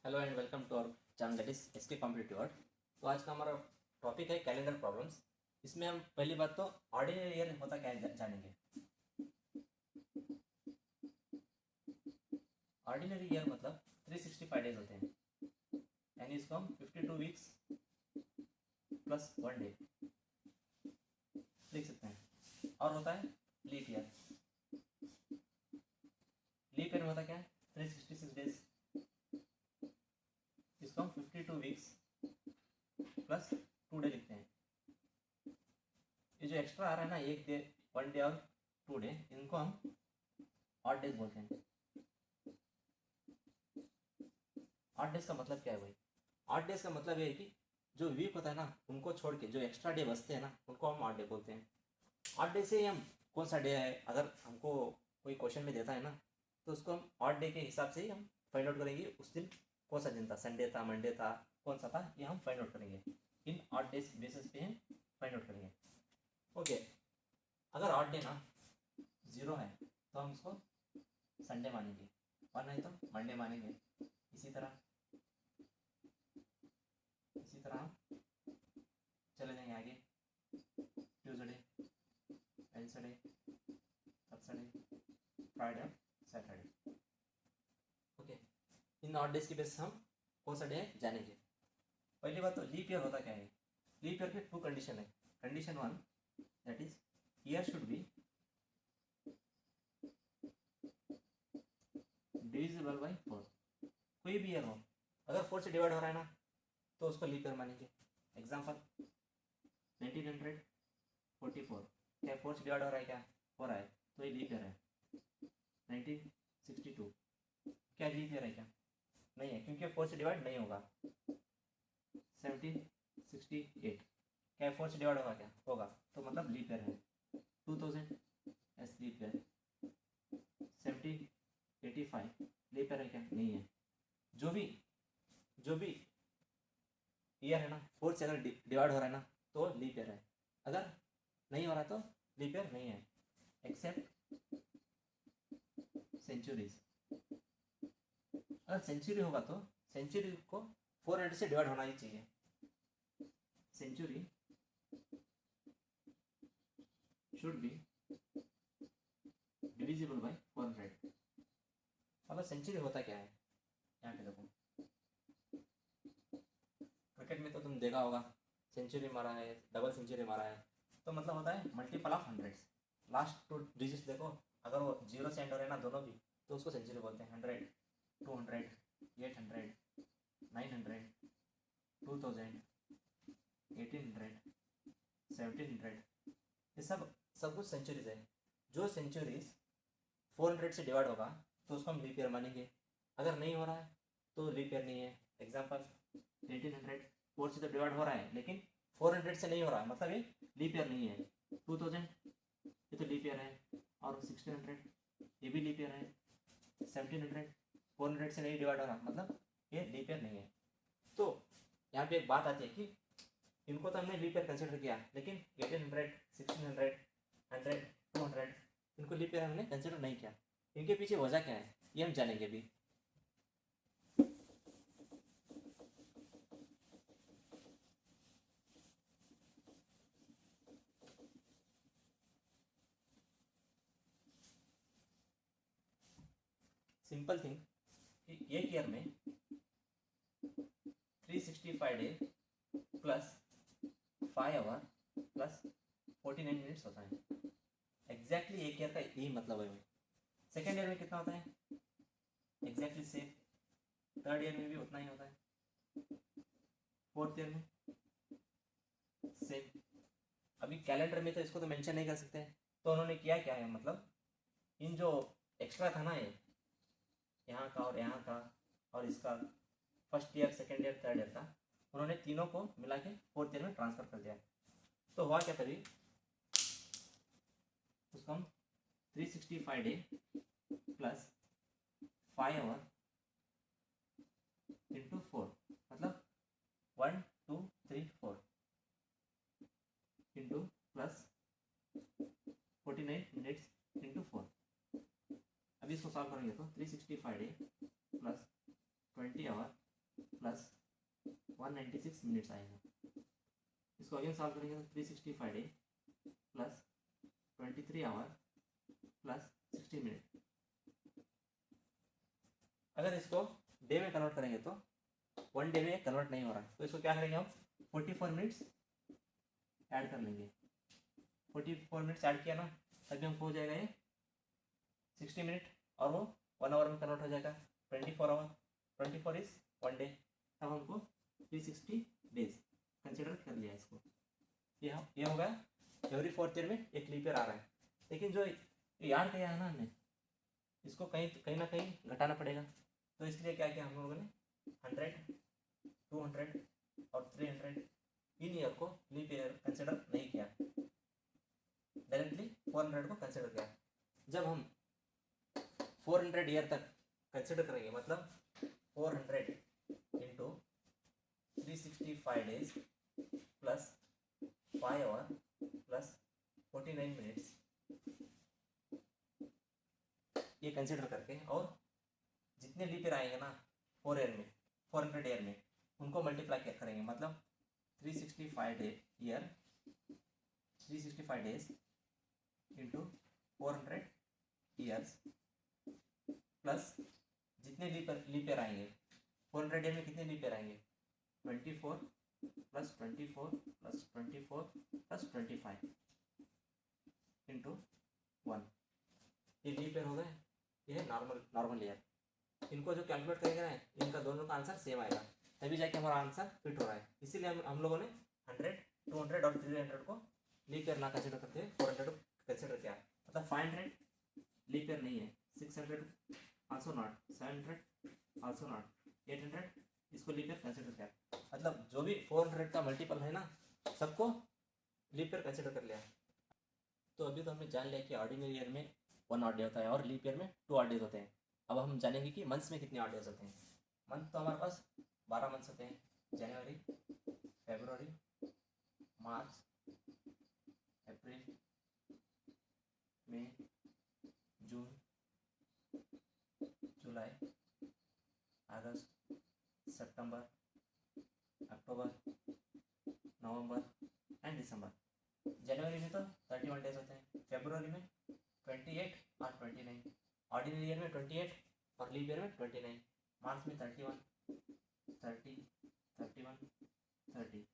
Hello and welcome to our channel that is SK competitive world. तो आज का हमारा टॉपिक है कैलेंडर प्रॉब्लम्स। इसमें हम पहली बात तो ऑर्डिनरी ईयर होता क्या है जानेंगे। ऑर्डिनरी ईयर मतलब 365 डेज होते हैं, यानी इसको हम 52 वीक्स प्लस 1 डे लिख सकते हैं। और होता है लीप ईयर। लीप ईयर में होता क्या है 366 डेज, इसको हम 52 वीक्स प्लस 2 डे लिखते हैं। ये जो एक्स्ट्रा आ रहा है ना, एक डे, 1 डे और 2 डे, इनको हम ऑड डेज बोलते हैं। ऑड डेज का मतलब क्या है भाई? ऑड डेज का मतलब ये है कि जो वीक होता है ना, उनको छोड़ के जो एक्स्ट्रा डे बचते हैं ना, उनको हम ऑड डे बोलते हैं। ऑड डे से ही हम कौन सा डे है, अगर हमको कोई क्वेश्चन में देता है ना, तो उसको हम ऑड डे के हिसाब से ही हम फाइंड आउट करेंगे उस दिन कौन सा दिन था, संडे था, मंडे था, कौन सा था, ये हम फाइंड आउट करेंगे। इन ऑड डेज बेसिस पे हम फाइंड आउट करेंगे। ओके, अगर ऑड डे ना 0 है तो हम उसको संडे मानेंगे, और नहीं तो मंडे मानेंगे। इसी तरह हम चले जाएंगे आगे। Tuesday, Wednesday, Thursday, Friday, Saturday. Okay, in odd days की बेसिस हम कौन सा डे है जानेंगे। पहली बात तो लीप ईयर होता क्या है। लीप ईयर के 2 कंडीशन है। Condition 1 that is year should be divisible by 4। कोई भी ईयर हो, अगर 4 से डिवाइड हो रहा है ना, तो उसको लीप ईयर मानेंगे। एग्जाम्पल 1944, क्या 4 से डिवाइड हो रहा है? क्या हो रहा है? तो ये लीप ईयर है। 1962, क्या लीप ईयर है? क्या नहीं है, क्योंकि 4 से डिवाइड नहीं होगा। 1768, क्या 4 से डिवाइड होगा? क्या होगा, तो मतलब लीप ईयर है। 2000 is leap year. 1785 leap year है? क्या नहीं है। जो भी ईयर है ना, 4 से अगर डिवाइड हो रहा है ना, तो लीप ईयर है। अगर नहीं हो रहा तो लीप ईयर नहीं है, एक्सेप्ट सेंचुरीज। अगर सेंचुरी होगा तो सेंचुरी को 400 से डिवाइड होना ही चाहिए। Century should be divisible by 400। मतलब सेंचुरी होता क्या है, यहाँ पे देखो। क्रिकेट में तो तुम देखा होगा, सेंचुरी मारा है, डबल सेंचुरी मारा है, तो मतलब होता है multiple of hundreds. Last 2 digits देखो, अगर वो 0 से एंड हो रहे हैं ना दोनों भी, तो उसको सेंचुरी बोलते हैं। 100, 200, 800, 900, 2000, 1800, 1700, ये सब कुछ सेंचुरीज है। जो सेंचुरीज 400 से डिवाइड होगा तो उसको हम लीप ईयर मानेंगे। अगर नहीं हो रहा है तो लीप ईयर नहीं है। एग्जाम्पल 1800, 4 से तो डिवाइड हो रहा है, लेकिन 400 से नहीं हो रहा है, मतलब ये लीप ईयर नहीं है। 2000, ये तो लीप ईयर है। और 1600, ये भी लीप ईयर है। 1700, 400 से नहीं डिवाइड हो रहा, मतलब ये लीप ईयर नहीं है। तो यहाँ पे एक बात आती है कि इनको तो हमने लीप ईयर कंसिडर किया, लेकिन 1800, 1600, 100, 200, इनको लीप ईयर हमने कंसिडर नहीं किया। इनके पीछे वजह क्या है, ये हम जानेंगे अभी। सिंपल थिंग कि एक ईयर में 365 day plus 5 hour plus 49 minutes होता है। एग्जैक्टली एक ईयर का यही मतलब है भाई। सेकेंड ईयर में कितना होता है? Exactly same. थर्ड ईयर में भी उतना ही होता है। फोर्थ ईयर में सेम। अभी कैलेंडर में तो इसको तो मेंशन नहीं कर सकते, तो उन्होंने किया क्या है, मतलब इन जो एक्स्ट्रा था ना, ये यहाँ का और यहाँ का और इसका first year, second year, third year का, उन्होंने तीनों को मिला के फोर्थ ईयर में ट्रांसफर कर दिया। तो हुआ क्या तभी, उसको हम 365 डे प्लस 5 आवर इंटू 4, मतलब 1 2 3 4 इंटू प्लस 49 मिनट्स इंटू 4। अभी इसको सॉल्व करेंगे तो 365 day plus 20 hour plus 196 minutes आएगा। इसको अगेन सॉल्व करेंगे तो 365 day plus 23 hour plus 60 minute. अगर इसको डे में कन्वर्ट करेंगे तो 1 डे में कन्वर्ट नहीं हो रहा है, तो इसको क्या करेंगे हम 44 मिनट्स ऐड कर लेंगे। 44 मिनट्स ऐड किया ना, तभी हमको हो जाएगा ये 60 मिनट, और वो 1 आवर में कन्वर्ट हो जाएगा 24 आवर। 24 इज 1 डे, तब हमको 360 डेज कंसिडर कर लिया इसको। ये होगा एवरी 4th ईयर में एक लीप ईयर आ रहा है, लेकिन जो याद किया है ना हमने, इसको कहीं ना कहीं घटाना पड़ेगा। तो इसलिए क्या किया हम लोगों ने 100, 200 और 300 इन ईयर को लीप ईयर कंसिडर नहीं किया, डायरेक्टली 400 को कंसिडर किया। जब हम 400 ईयर तक कंसिडर करेंगे, मतलब 400 इंटू 365 डेज प्लस 5 आवर प्लस 49 मिनट्स, ये कंसिडर करके, और जितने लीप ईयर आएंगे ना 400 ईयर में, उनको मल्टीप्लाई करेंगे, मतलब 365 डेज इंटू 400 ईयर्स प्लस जितने लीप ईयर आएंगे 400 ईयर में, कितने लीप ईयर आएंगे 24 प्लस 24 प्लस 24 प्लस 25 इंटू 1, ये लीप ईयर हो गए। ये है नॉर्मल ईयर। इनको जो कैलकुलेट करेंगे ना, इनका दोनों का आंसर सेम आएगा, तभी जाके हमारा आंसर फिट हो रहा है। इसीलिए हम लोगों ने 100, 200 और 300 को लीप ईयर ना कंसिडर करते हैं, 400 को कंसिडर किया। मतलब 500 लीप ईयर नहीं है, 600 आल्सो नॉट, 700 आल्सो नॉट, 800 इसको लीप ईयर कंसिडर किया। मतलब जो भी 400 का मल्टीपल है ना, सबको लीप ईयर कंसिडर कर लिया। तो अभी तो हमने जान लिया कि ऑर्डिनरी ईयर में 1 ऑड डे होता है और लीप ईयर में 2 ऑड डेज होते हैं। अब हम जानेंगे कि मंथ्स में कितने ऑड डेज होते हैं। मंथ तो हमारे पास 12 मंथ्स होते हैं, जनवरी, फरवरी, मार्च, अप्रैल, मई, जून, जुलाई, अगस्त, सितंबर, अक्टूबर, नवंबर एंड दिसंबर। जनवरी में तो 31 डेज होते हैं, फरवरी में 28 और 29, ऑर्डिनरी ईयर में 28 और लीप ईयर में 29, मार्च में 31, 30, 31, 30,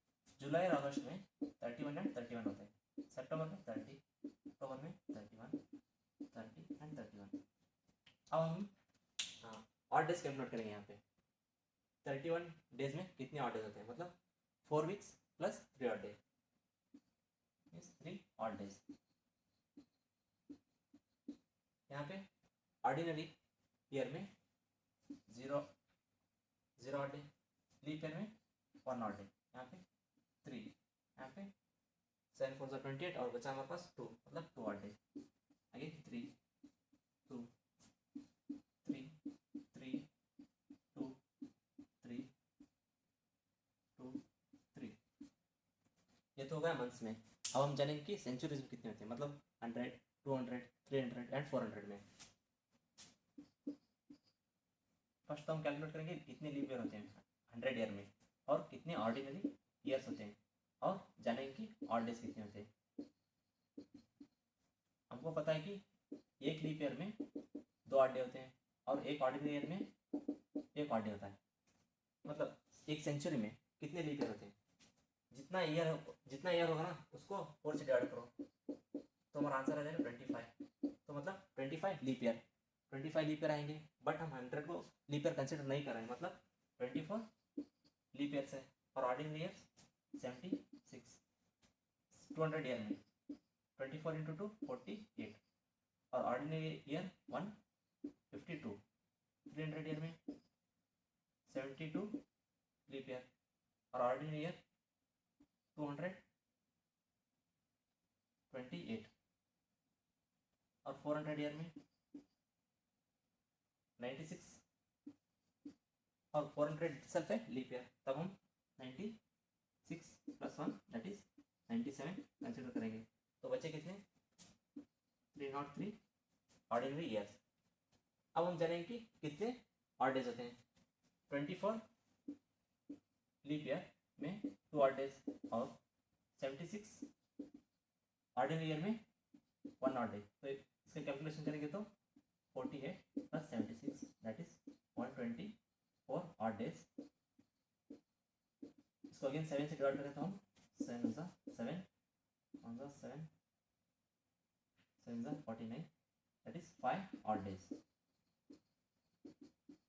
जुलाई और अगस्त में 31 एंड 31 होते हैं, सितंबर में 30, अक्टूबर में 31, 30 एंड 31। अब हम ऑड डेज कैलकुलेट करेंगे। यहाँ पे 31 डेज में कितने ऑड डेज होते हैं, मतलब 4 weeks plus 3 odd day, 3 odd days. यहाँ पे ऑर्डिनरी ईयर में 0 ऑड डे, लीप ईयर में 1 ऑड डे, यहाँ पे 3, यहाँ पे 7 4 28 और बचा हमारे पास 2, मतलब 2 ऑड डे। आगे 3 2 3 3 2 3 2 3, ये तो हो गया मंथ्स में। अब हम जानेंगे कि सेंचुरीज में कितने होते हैं, मतलब 100, 200, 300 एंड 400 में। फर्स्ट तो हम कैलकुलेट करेंगे कितने लीप ईयर होते हैं 100 ईयर में, और कितने ऑर्डिनरी ईयर्स होते हैं, और जानेंगे कि ऑड डेज कितने होते हैं। हमको पता है कि एक लीप ईयर में 2 ऑड डे होते हैं, और एक ऑर्डिनरी ईयर में 1 ऑड डे होता है। मतलब एक सेंचुरी में कितने लीप ईयर होते हैं, जितना ईयर होगा ना, उसको 4 से डिवाइड करो, तो हमारा आंसर आ जाएगा 25। तो मतलब 25 लीप ईयर आएंगे, बट हम 100 को लीप ईयर कंसिडर नहीं कर रहे हैं, मतलब 24 लीप ईयर्स है, और ऑर्डिनरी ईयर्स 76। 200 ईयर में 24 इंटू 2 48, और ऑर्डिनरी ईयर 152। 300 ईयर में 72 लीप ईयर, और ऑर्डिनरी ईयर 228, और 400 ईयर में 96, और 400 सेल्फ है लीप ईयर, तब हम 96 प्लस 1 दैट इज 97 कंसिडर करेंगे। तो बचे कितने 303 ऑर्डिनरी ईयर्स। अब हम जानेंगे कि कितने ऑड डेज होते हैं। 24 लीप ईयर में 2 ऑड डेज और 76 ऑर्डिनरी ईयर में 1 ऑड डे। तो इसका कैलकुलेशन करेंगे तो 48 plus 76 that is 124 odd days. इसको अगेन 7 से डिवाइड करें तो हम 7 वन सा 7 वन सा 7 7 सा 49 दैट इज 5 ऑड डेज।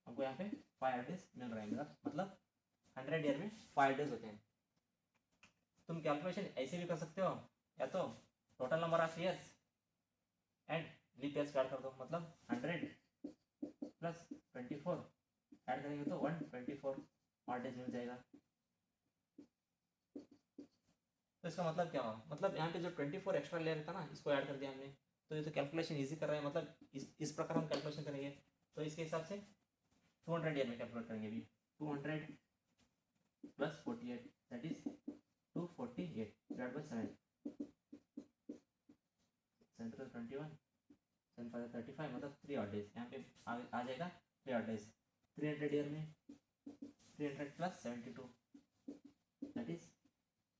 हमको यहाँ पे 5 ऑड डेज मिल रहे हैं, मतलब 100 ईयर में 5 डेज होते हैं। तुम कैलकुलेशन ऐसे भी कर सकते हो, या तो total number of years and leap years add कर दो, मतलब 100 प्लस 24 ऐड करेंगे तो 124 ऑड डेज मिल जाएगा। तो इसका मतलब क्या हुआ, मतलब यहाँ पे जो 24 एक्स्ट्रा लेयर था ना, इसको ऐड कर दिया हमने, तो ये तो कैलकुलेशन इजी कर रहे हैं, मतलब इस प्रकार हम कैलकुलेशन करेंगे। तो इसके हिसाब से 200 ईयर में कैलकुलेट करेंगे अभी। 200 plus 48 that is 248 divide by 7 central 21 7 35 मतलब 3 ऑड डेज। यहाँ पे आ जाएगा 3 ऑड डेज। 300 ईयर में 300 plus 72 that is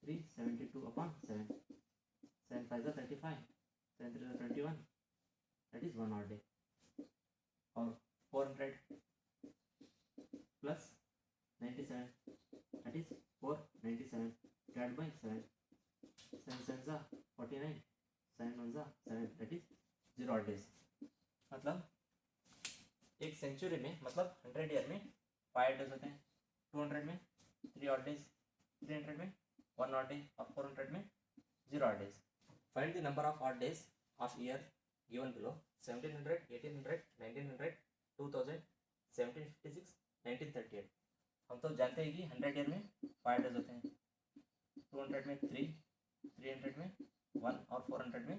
372 upon 7 7 5 35 7 3 21 that is 1 odd day. और 400 plus 97 that is 497 divide by 7 7 7 जा 49 7 1 जा 7 दैट इज 0 ऑड डेज। मतलब एक सेंचुरी में, मतलब 100 ईयर में 5 डेज होते हैं, 200 में 3 ऑड डेज, 300 में 1 odd day और 400 में 0 odd days. Find the number of odd days of year given below: 1700, 1800, 1900, 2000, 1756, 1938. हम तो जानते हैं कि 100 ईयर में 5 डेज होते हैं, 200 में 3, 300 में 1 और 400 में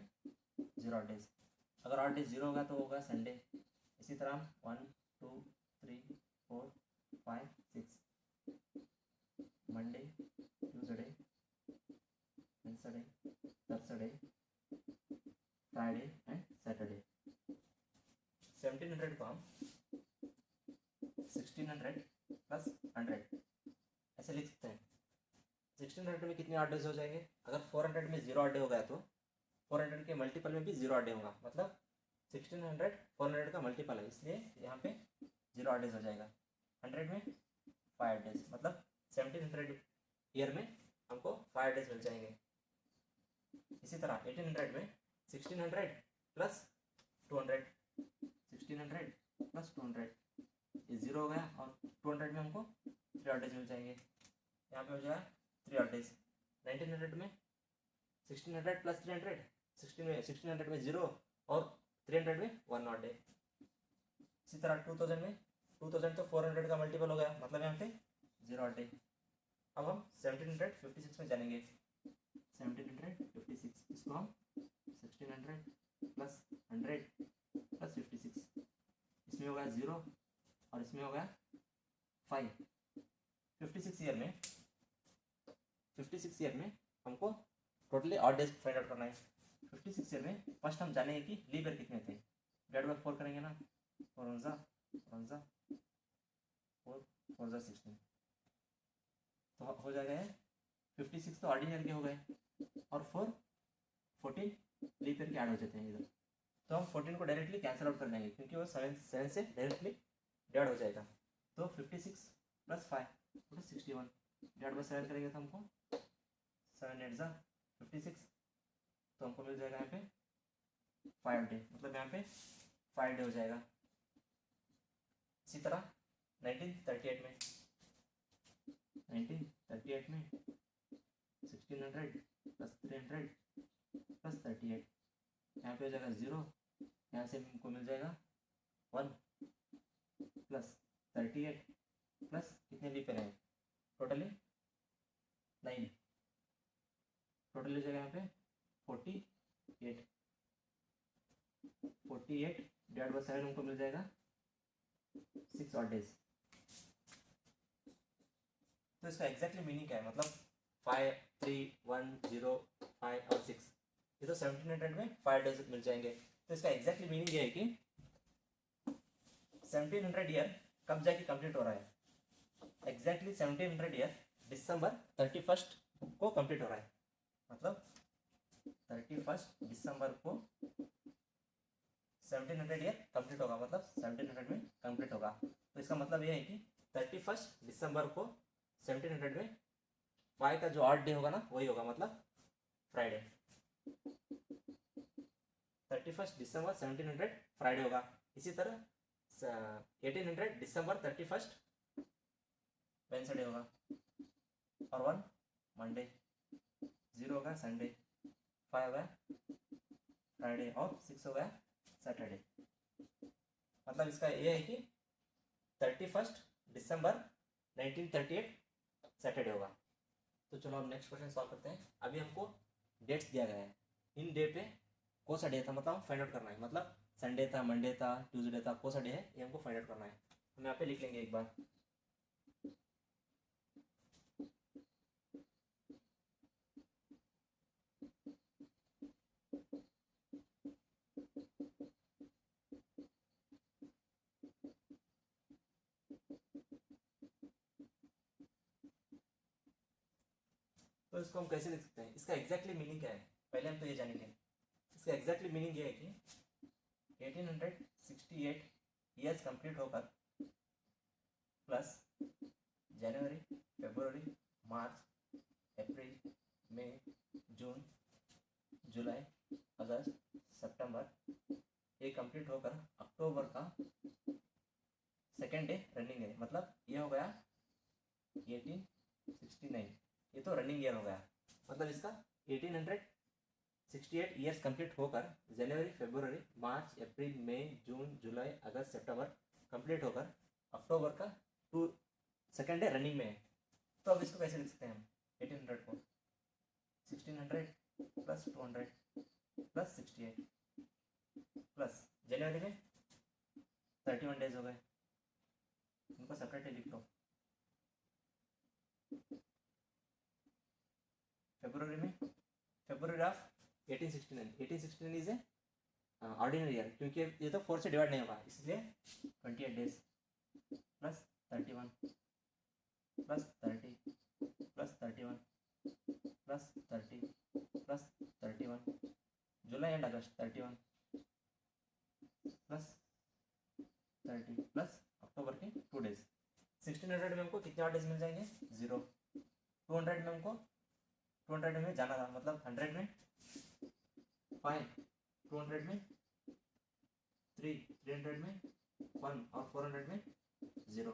0 odd days. अगर ऑड डेज 0 होगा तो होगा संडे। इसी तरह हम 1 2 3 4 5 6 Monday, Tuesday, Wednesday, Thursday, Friday and Saturday. 1700 को हम 1600 प्लस 100 ऐसे लिख सकते हैं। 1600 में कितने ऑड डेज हो जाएंगे? अगर 400 में 0 ऑड डे हो गया तो 400 के मल्टीपल में भी 0 ऑड डे होगा, मतलब 1600 400 का मल्टीपल है, इसलिए यहाँ पे 0 ऑड डेज हो जाएगा। 100 में 5 डेज, मतलब 1700 ईयर में हमको 5 डेज मिल जाएंगे। इसी तरह 1800 में 1600 प्लस 200, 1600 प्लस 200 ये 0 हो गया, और 200 में हमको 3 ऑड डेज मिल जाएंगे, यहाँ पे हो जाएगा 3 ऑड डेज। 1900 में 1600 प्लस 300, 1600 में 0 और 300 में 1 ऑड डे। इसी तरह 2000 में 2000 तो 400 का मल्टीपल हो गया, मतलब यहाँ पे 0 ऑड डे। अब हम 1756 में जानेंगे। 1756 इसको हम 1600 प्लस 100 प्लस 56, इसमें होगा 0 और इसमें होगा 5। 56 ईयर में हमको totally odd days find out करना है। 56 ईयर में फर्स्ट हम जानेंगे कि लीप ईयर कितने थे, डिवाइड बाय 4 करेंगे ना, 4 1 जा 4 4 जा 16, तो हो जाएगा 56 तो ऑर्डिनरी के हो गए, और 14 लीप ईयर के ऐड हो जाते हैं इधर, तो हम 14 को डायरेक्टली कैंसिल आउट कर देंगे क्योंकि वो 7 से डायरेक्टली डिवाइड हो जाएगा। तो 56 प्लस 5 61 डिवाइड बाय 7 करेंगे तो हमको 7 8 जा 56, तो हमको मिल जाएगा यहाँ पे 5 डे, मतलब यहाँ पे 5 डे हो जाएगा। इसी तरह 1938 में 1600 प्लस 300 प्लस 38, यहाँ पे हो जाएगा 0, यहाँ से हमको मिल जाएगा 1 प्लस 38 प्लस कितने लीप ईयर हैं टोटली 9, टोटल हो जाएगा यहाँ पे 48 डिवाइड बाय 7 हमको मिल जाएगा 6 ऑड डेज। तो इसका एग्जैक्टली मीनिंग क्या है, मतलब 5 3 1 0 5 और 6, ये तो 1700 में 5 डेज मिल जाएंगे। तो इसका एग्जैक्टली मीनिंग ये है कि 1700 ईयर कब जाके कंप्लीट हो रहा है, एग्जैक्टली 1700 ईयर दिसंबर 31 को कंप्लीट हो रहा है, मतलब 31 दिसंबर को 1700 ईयर कंप्लीट होगा, मतलब 1700 में कंप्लीट होगा। तो इसका मतलब ये है कि 31 दिसंबर को 1700 में फाइव का जो ऑड डे होगा ना वही होगा, मतलब फ्राइडे। 31 दिसंबर 1700 फ्राइडे होगा। इसी तरह 1800 दिसंबर 31 वेंसडे होगा, और 1 मंडे, 0 होगा संडे, 5 होगा फ्राइडे, और 6 होगा सैटरडे। मतलब इसका ये है कि 31 दिसंबर 1938 सैटरडे होगा। तो चलो अब नेक्स्ट क्वेश्चन सॉल्व करते हैं। अभी हमको डेट्स दिया गया है, इन डे पे कौन सा डे था मतलब फाइंड आउट करना है, मतलब संडे था, मंडे था, ट्यूसडे था, कौन सा डे है ये हमको फाइंड आउट करना है। हम यहाँ पे लिख लेंगे एक बार। तो इसको हम कैसे लिख सकते हैं, इसका एग्जैक्टली मीनिंग क्या है, पहले हम तो ये जानेंगे। इसका एग्जैक्टली मीनिंग ये है कि 1868 ईयर्स कंप्लीट होकर प्लस जनवरी, फरवरी, मार्च, अप्रैल, मई, जून, जुलाई, अगस्त, सितंबर, ये कंप्लीट होकर अक्टूबर का सेकेंड डे रनिंग है, मतलब ये हो गया 1869, ये तो रनिंग ईयर हो गया। मतलब इसका 1868 ईयर्स कंप्लीट होकर जनवरी, फरवरी, मार्च, अप्रैल, मई, जून, जुलाई, अगस्त, सितंबर कंप्लीट होकर अक्टूबर का सेकेंड डे रनिंग में है। तो अब इसको कैसे लिख सकते हैं हम, 1800 को 1600 प्लस 200 प्लस 68 प्लस जनवरी में 31 डेज हो गए, उनको सेपरेटली लिख लो। फरवरी में, February of 1869 is a ordinary year, क्योंकि ये तो 4 से डिवाइड नहीं होगा, इसलिए 28 days plus 31 plus 30 plus 31 plus 30 plus 31, July and August 31 plus 30 plus October के 2 डेज। 1600 में हमको कितने और डेज मिल जाएंगे, 0। 200 में हमको 200 में जाना था, मतलब 100 में 5, 200 में 3, 300 में 1 और 400 में 0।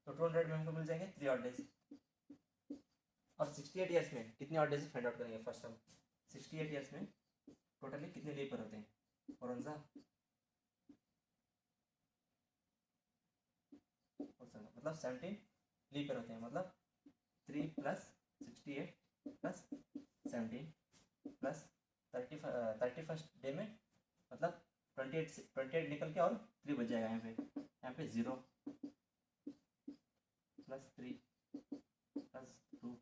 तो 200 में हमको मिल जाएंगे 3 और डेज। और 68 ईयर्स में कितने और डेज फाइंड आउट करेंगे। फर्स्ट हम 68 ईयर्स में टोटली कितने लीप ईयर होते हैं, और मतलब 17 लीप ईयर होते हैं, मतलब 3 प्लस 68 प्लस 17 प्लस 31 डे में, मतलब 28 निकल के और 3 बच जाएगा यहाँ पे 0 प्लस 3 प्लस 2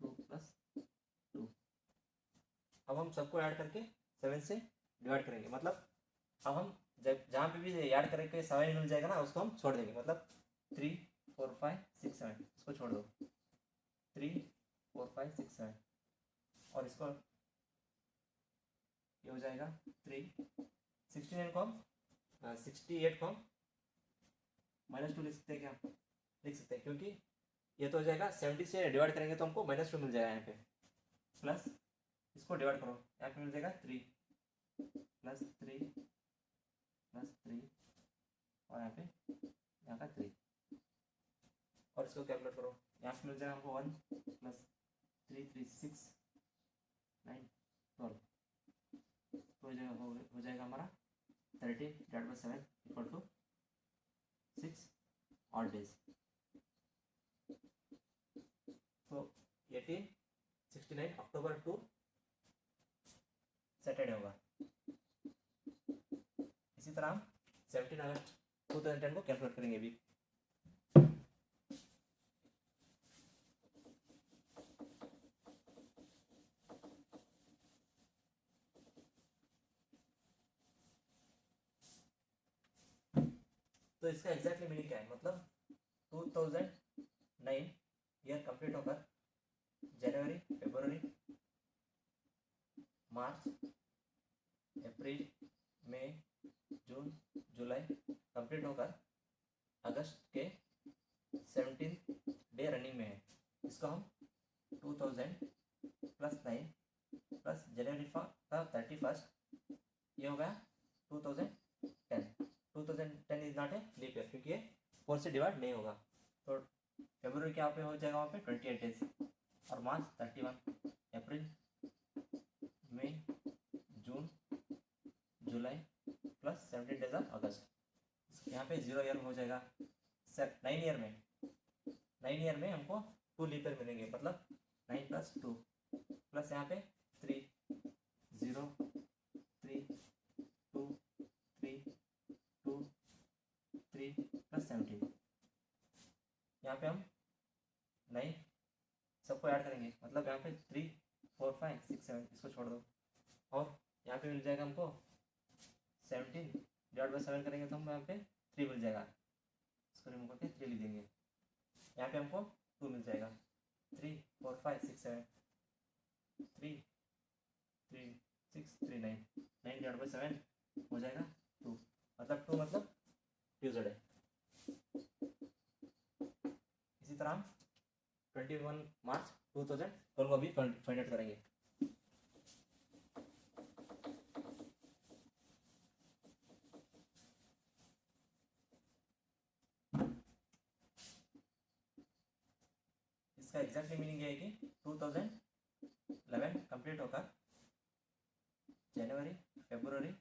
प्लस 2। अब हम सबको ऐड करके 7 से डिवाइड करेंगे, मतलब अब हम जब जहाँ पे भी ऐड करके 7 मिल जाएगा ना उसको हम छोड़ देंगे, मतलब 3 4 5 6 7 इसको छोड़ दो, 3 4 5 6 7, और इसको ये हो जाएगा 3। 69 को हम 68 को हम -2 लिख सकते हैं क्या, लिख सकते हैं, क्योंकि ये तो हो जाएगा 70 से डिवाइड करेंगे तो हमको -2 मिल जाएगा यहाँ पे, प्लस इसको डिवाइड करो, यहाँ पे मिल जाएगा 3 प्लस 3 प्लस 3, और यहाँ पे यहाँ का 3, और इसको कैलकुलेट करो, यहाँ पे मिल जाएगा हमको 1 प्लस 3 3 6 9 12, तो हो जाएगा हमारा 30/7 इक्वल टू 6 ऑड डेज। तो 1869 अक्टूबर टू सैटरडे होगा। इसी तरह हम 17 अगस्त 2010 को कैलकुलेट करेंगे अभी। तो इसका एग्जैक्टली मीनिंग क्या है, मतलब 2009 ईयर कंप्लीट होकर जनवरी, फरवरी, मार्च, अप्रैल, मई, जून, जुलाई कंप्लीट होकर अगस्त के 17 डे रनिंग में है। इसको हम 2000 प्लस 9 प्लस जनवरी का 31, ये हो गया 2010। 2010 is not a leap year क्योंकि ये 4 से डिवाइड नहीं होगा। तो फरवरी क्या पे हो जाएगा, वहाँ पे 28 डेज, और मार्च 31, अप्रैल, मई, जून, जुलाई प्लस 17 डेज ऑफ अगस्त। यहाँ पे 0 ईयर हो जाएगा। 9 ईयर में हमको 2 लीप ईयर मिलेंगे, मतलब 9 प्लस 2 प्लस यहाँ पे 3, 0, 3, 2, 3, 2, 3 प्लस 17। यहाँ पे हम 9 सबको ऐड करेंगे, मतलब यहाँ पे 3, 4, 5, 6, 7 इसको छोड़ दो, और यहाँ पे मिल जाएगा हमको 17 डिवाइड बाई 7 करेंगे तो हम यहाँ पे 3 मिल जाएगा, इसको रिमूव करके 3 लिख देंगे। यहाँ पे हमको 2 मिल जाएगा, 3, 4, 5, 6, 7, 3, 3, 6, 3, 9 डिवाइड बाई 7 हो जाएगा 2, मतलब 2 मतलब ट्यूजडे। इसी तरह हम 21 मार्च 2012 को भी फाइंड आउट करेंगे। इसका एग्जैक्टली मीनिंग ये है कि 2011 कंप्लीट होकर जनवरी, फरवरी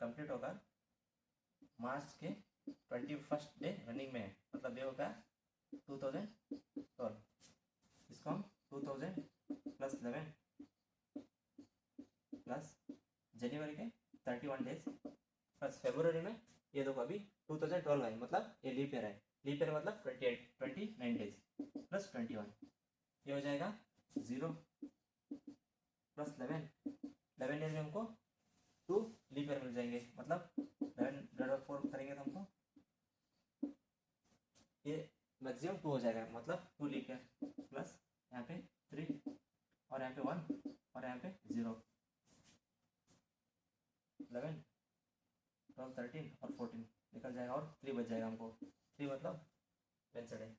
कंप्लीट होकर मार्च के 21 डे रनिंग में है, मतलब ये होगा 2012। इसको हम 2000 प्लस 11 प्लस जनवरी के 31 डेज प्लस फरवरी में ये देखो अभी 2012 है, मतलब ये लीप ईयर है। लीप ईयर मतलब 29 डेज प्लस 21, ये हो जाएगा 0 प्लस 11 ईयर में हमको 2 लीप ईयर मिल जाएंगे, मतलब 11/4 करेंगे तो हमको ये मैक्सिमम 2 हो जाएगा, मतलब 2 लीप ईयर प्लस यहाँ पे 3 और यहाँ पे 1 और यहाँ पे 0, 11, 12, 13 और 14 निकल जाएगा, और 3 बच जाएगा हमको। 3 मतलब वेंसडे।